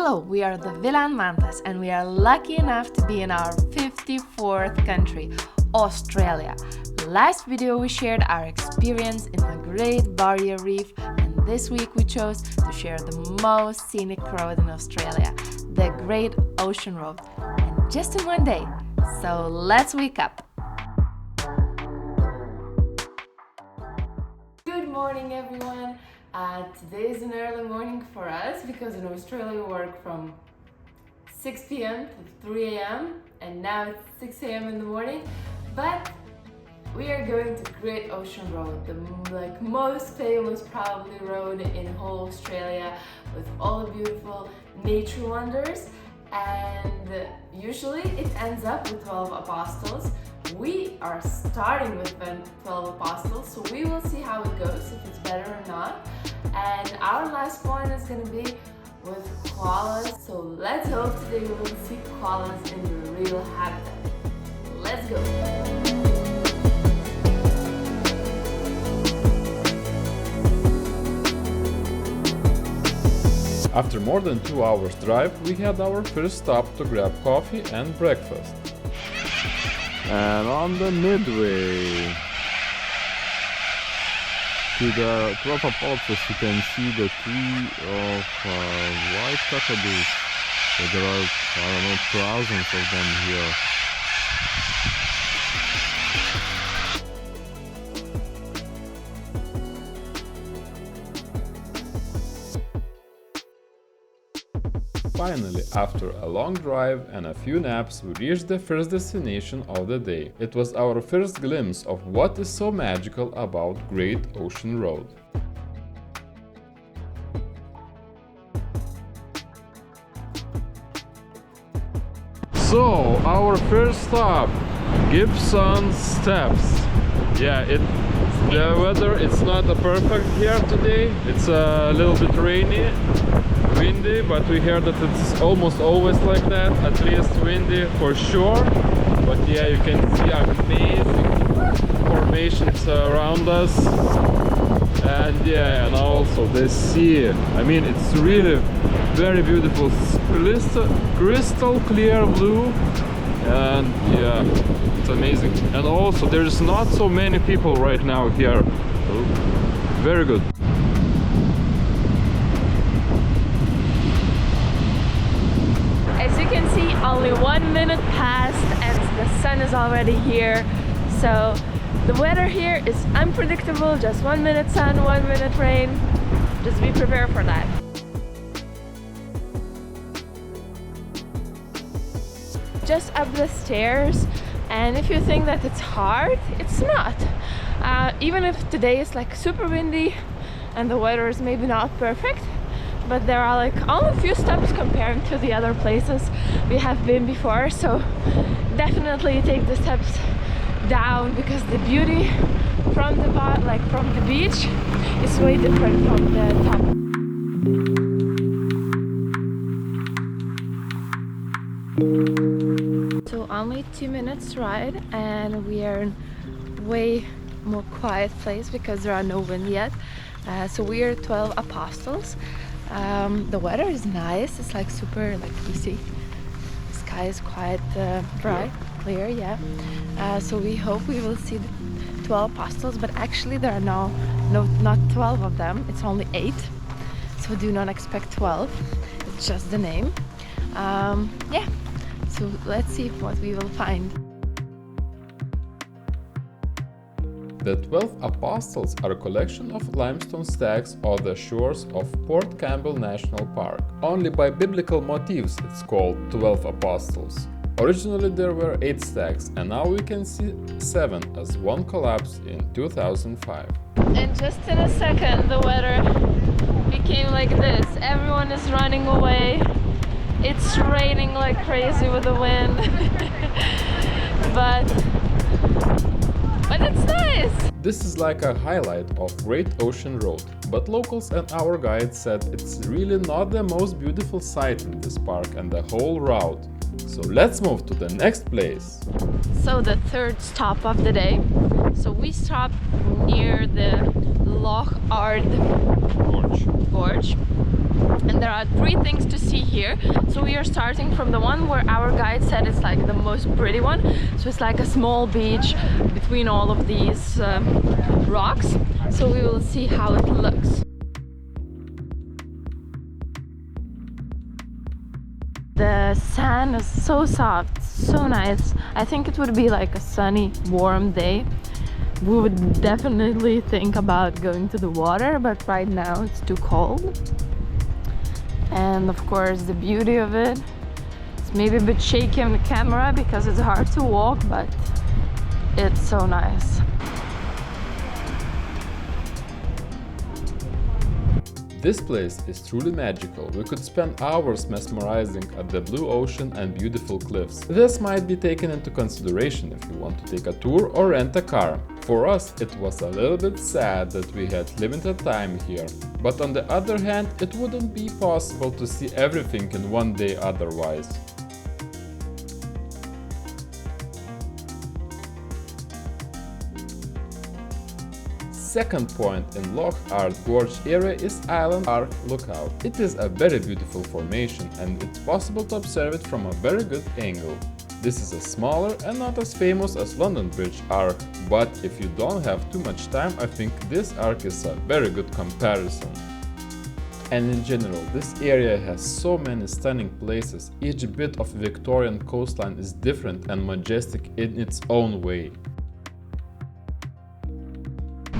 Hello, we are the Vilan Mantas and we are lucky enough to be in our 54th country, Australia. Last video we shared our experience in the Great Barrier Reef, and this week we chose to share the most scenic road in Australia, the Great Ocean Road, and just in one day. So let's wake up! Good morning everyone! Today is an early morning for us because in Australia we work from 6 p.m. to 3 a.m. and now it's 6 a.m. in the morning, but we are going to Great Ocean Road, the most famous probably road in whole Australia with all the beautiful nature wonders, and usually it ends up with 12 apostles. We are starting with 12 apostles, so we will see how it goes, if it's better or not. And our last point is going to be with koalas, so let's hope today we will see koalas in their real habitat. Let's go! After more than 2 hours drive, we had our first stop to grab coffee and breakfast. And on the midway to the 12 apostles, you can see the tree of white cockadoos. So there are, I don't know, thousands of them here. Finally, after a long drive and a few naps, we reached the first destination of the day. It was our first glimpse of what is so magical about Great Ocean Road. So, our first stop, Gibson Steps. Yeah, the weather it's not perfect here today. It's a little bit rainy, windy, but we hear that it's almost always like that, at least windy for sure. But yeah, you can see amazing formations around us, and yeah, and also the sea. I mean, it's really very beautiful, crystal clear blue, and yeah, it's amazing. And also there's not so many people right now here, so very good. As you can see, only 1 minute passed and the sun is already here, so the weather here is unpredictable. Just 1 minute sun, 1 minute rain. Just be prepared for that. Just up the stairs, and if you think that it's hard, it's not. Even if today is like super windy and the weather is maybe not perfect, but there are like only a few steps comparing to the other places we have been before, so definitely take the steps down because the beauty from the beach is way different from the top. So only 2 minutes ride and we are in way more quiet place because there are no wind yet. So we are 12 apostles. The weather is nice, it's like super easy. The sky is quite bright, clear, yeah. So we hope we will see the 12 apostles, but actually there are not 12 of them, it's only 8. So do not expect 12, it's just the name. Yeah, so let's see what we will find. The 12 Apostles are a collection of limestone stacks on the shores of Port Campbell National Park. Only by biblical motifs it's called 12 Apostles. Originally there were 8 stacks, and now we can see 7 as one collapsed in 2005. And just in a second the weather became like this. Everyone is running away. It's raining like crazy with the wind. but it's nice! This is like a highlight of Great Ocean Road, but locals and our guide said it's really not the most beautiful sight in this park and the whole route. So let's move to the next place. So the third stop of the day. So we stopped near the Loch Ard gorge. And there are 3 things to see here. So we are starting from the one where our guide said it's like the most pretty one. So it's like a small beach between all of these rocks. So we will see how it looks. The sand is so soft, so nice. I think it would be like a sunny, warm day. We would definitely think about going to the water, but right now it's too cold. And of course the beauty of it, it's maybe a bit shaky on the camera because it's hard to walk, but it's so nice. This place is truly magical. We could spend hours mesmerizing at the blue ocean and beautiful cliffs. This might be taken into consideration if you want to take a tour or rent a car. For us, it was a little bit sad that we had limited time here. But on the other hand, it wouldn't be possible to see everything in one day otherwise. Second point in Loch Ard gorge area is Island Arc Lookout. It is a very beautiful formation and it's possible to observe it from a very good angle. This is a smaller and not as famous as London Bridge Arc, but if you don't have too much time, I think this arc is a very good comparison. And in general, this area has so many stunning places. Each bit of Victorian coastline is different and majestic in its own way.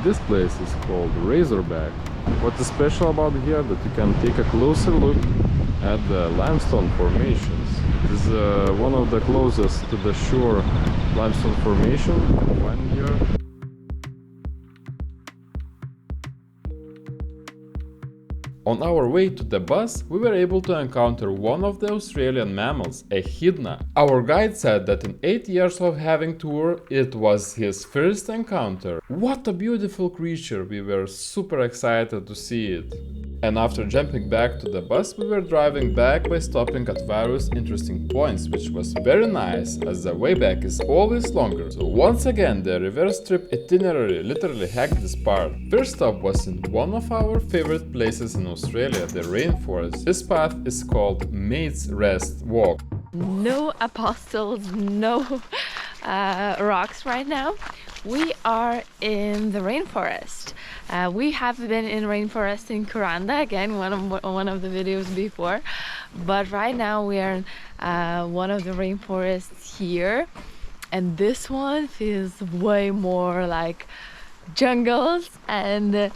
This place is called Razorback. What is special about here that you can take a closer look at the limestone formations. It is one of the closest to the shore limestone formation you can find here. On our way to the bus, we were able to encounter one of the Australian mammals, a hydna. Our guide said that in 8 years of having tour, it was his first encounter. What a beautiful creature, we were super excited to see it. And after jumping back to the bus, we were driving back by stopping at various interesting points, which was very nice, as the way back is always longer. So once again, the reverse trip itinerary literally hacked this part. First stop was in one of our favorite places in Australia, the Rainforest. This path is called Mate's Rest Walk. No apostles, no rocks right now. We are in the rainforest. We have been in rainforest in Kuranda, again one of the videos before, but right now we are in one of the rainforests here, and this one feels way more like jungles, and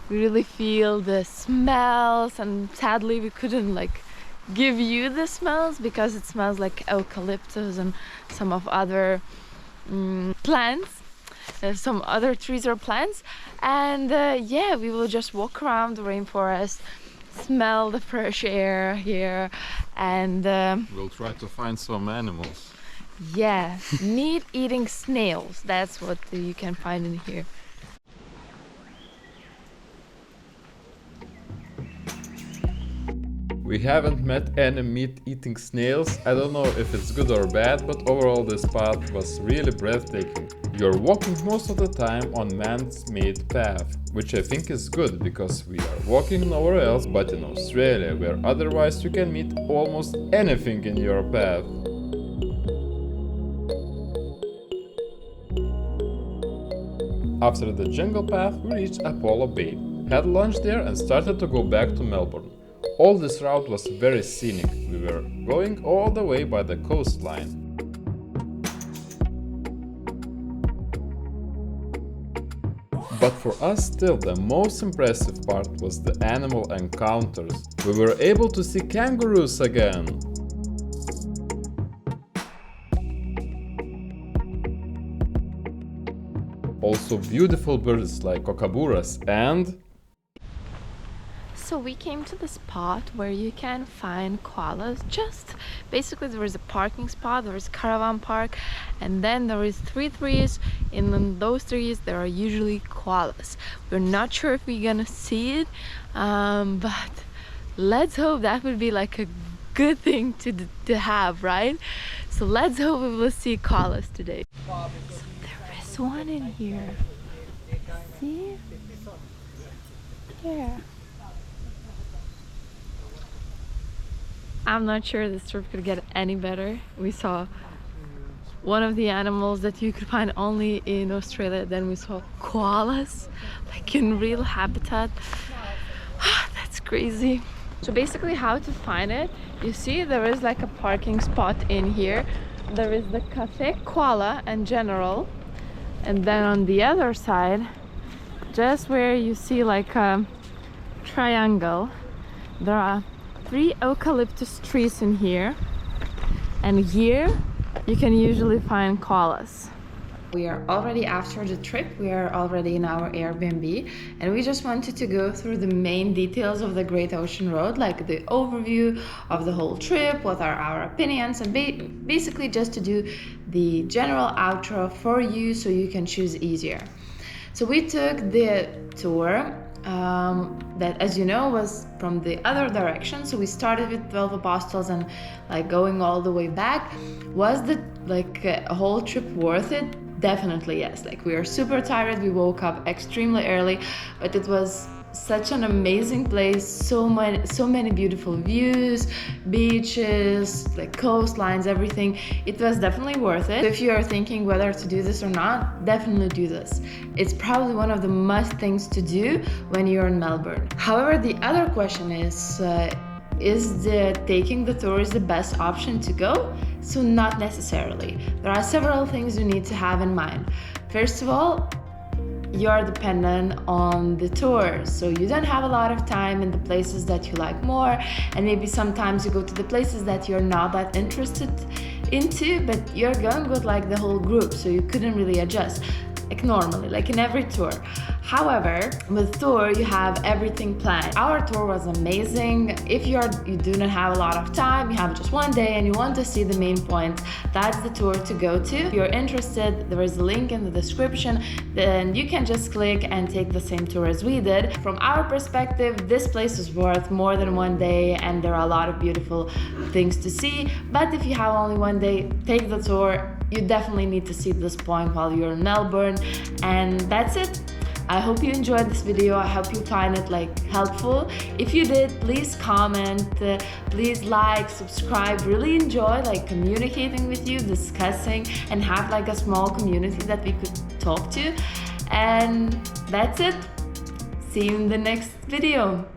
we really feel the smells, and sadly we couldn't like give you the smells because it smells like eucalyptus and some of other plants. Some other trees or plants, and yeah, we will just walk around the rainforest, smell the fresh air here, and We'll try to find some animals. yeah, meat-eating snails, that's what you can find in here. We haven't met any meat-eating snails. I don't know if it's good or bad, but overall this path was really breathtaking. You're walking most of the time on man-made path, which I think is good because we are walking nowhere else but in Australia, where otherwise you can meet almost anything in your path. After the jungle path, we reached Apollo Bay, had lunch there and started to go back to Melbourne. All this route was very scenic. We were going all the way by the coastline. But for us still the most impressive part was the animal encounters. We were able to see kangaroos again. Also beautiful birds like kookaburras and... So we came to the spot where you can find koalas. Just basically there is a parking spot, there is a caravan park, and then there is 3 trees. In those trees there are usually koalas. We're not sure if we're gonna see it, but let's hope. That would be like a good thing to have, right? So let's hope we will see koalas today. So there is one in here. See? Here. I'm not sure this trip could get any better. We saw one of the animals that you could find only in Australia. Then we saw koalas, like in real habitat. That's crazy. So basically how to find it, you see there is like a parking spot in here. There is the cafe Koala and General. And then on the other side, just where you see like a triangle, there are 3 eucalyptus trees in here. And here you can usually find koalas. We are already after the trip, we are already in our Airbnb, and we just wanted to go through the main details of the Great Ocean Road, like the overview of the whole trip, what are our opinions, and basically just to do the general outro for you so you can choose easier. So we took the tour that, as you know, was from the other direction. So we started with 12 Apostles and like going all the way back. Was the a whole trip worth it? Definitely yes. Like, we are super tired, we woke up extremely early, but it was such an amazing place, so many beautiful views, beaches, like coastlines, everything. It was definitely worth it. If you are thinking whether to do this or not, definitely do this. It's probably one of the must things to do when you're in Melbourne. However, the other question is taking the tour is the best option to go? So not necessarily. There are several things you need to have in mind. First of all, you are dependent on the tour, so you don't have a lot of time in the places that you like more, and maybe sometimes you go to the places that you're not that interested into, but you're going with like the whole group, so you couldn't really adjust like normally, like in every tour. However, with tour you have everything planned. Our tour was amazing. If you do not have a lot of time, you have just one day and you want to see the main points, that's the tour to go to. If you're interested, there is a link in the description, then you can just click and take the same tour as we did. From our perspective, this place is worth more than one day and there are a lot of beautiful things to see, but if you have only one day, take the tour. You definitely need to see this point while you're in Melbourne, and that's it. I hope you enjoyed this video. I hope you find it like helpful. If you did, please comment, please like, subscribe. Really enjoy like communicating with you, discussing, and have like a small community that we could talk to. And that's it. See you in the next video.